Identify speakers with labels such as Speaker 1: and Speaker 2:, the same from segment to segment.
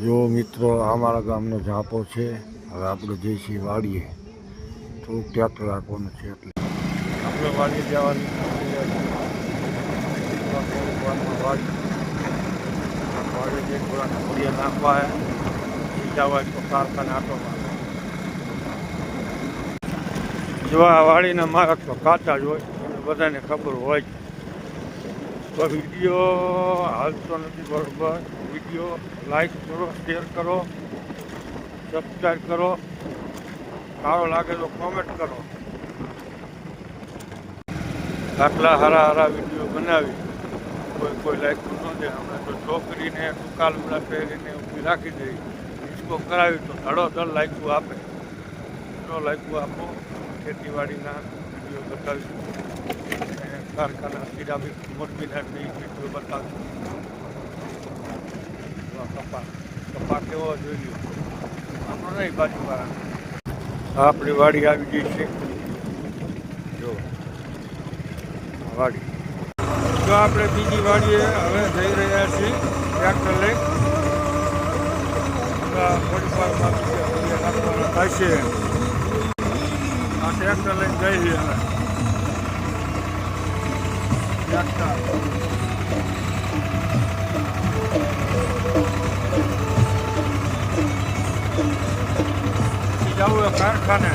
Speaker 1: જો મિત્રો અમારા ગામનો ઝાપો છે. હવે આપણે જઈશું વાડીએ, થોડુંક ટ્રેક્ટર રાખવાનું છે એટલે આપણે વાડીએ જવાની વાડીએ જે થોડાક ફળિયા નાખવા હે બીજા હોય તો કારખાને આટો મારે. જો આ વાડીના માર્ગ તો કાચા જ હોય, બધાને ખબર હોય જ. તો વિડીયો હાલતો નથી બરોબર. વિડીયો લાઈક કરો, શેર કરો, સબસ્ક્રાઈબ કરો, સારો લાગે તો કોમેન્ટ કરો. આટલા સારા સારા વિડીયો બનાવી કોઈ લાઈક ન દે. અમે તો છોકરીને ટૂંકા લુગડા પહેરીને ઊભી રાખી દઈ, ડિસ્કો કરાવી તો ધડોધડ લાઈકું આપે. લાઈકું આપો, ખેતીવાડીના વિડીયો બતાવીશું, કારખાના સિરામિક મોરબીના વિડીયો બતાવીશું. કપા કેવો જોઈ લો, આપણો નહીં બાજુવાળા. આપણી વાડી આવી ગઈ છે. જો વાડી, જો આપણે બીજી વાડીએ હવે જઈ રહ્યા છીએ ટ્રેક્ટર લઈ. થોડીક વારમાં નાખવાના થાય છે. આ ટ્રેક્ટર લઈને જઈ રહ્યા હવે. જવું કારખાને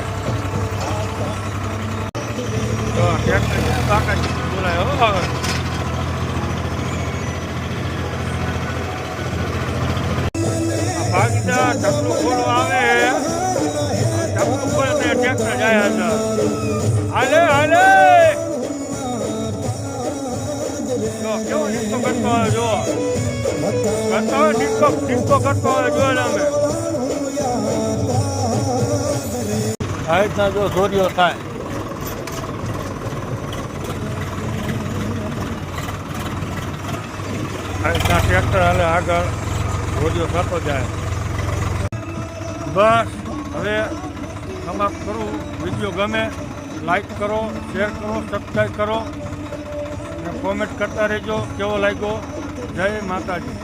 Speaker 1: તો ટ્રેક્ટર કાકા બોલાય હો. હવે ભાગીદાર ઢગલું ખોલો આવે, ઢગલું ખોલે ને ટ્રેક્ટર જાય અંદર. હાલે હાલે જો કેવો ડિસ્કો કરતો હોય, જો કરતો હોય ડિસ્કો કરતો હોય. જો અમે આ રીતના જો ચોરીઓ થાય. આ રીતના ટ્રેક્ટર હાલે આગળ, ચોરીઓ થતો જાય. બસ હવે સમાપ્ત કરું. વિડીયો ગમે લાઈક કરો, શેર કરો, સબસ્ક્રાઈબ કરો અને કોમેન્ટ કરતા રહેજો કેવો લાગ્યો. જય માતાજી.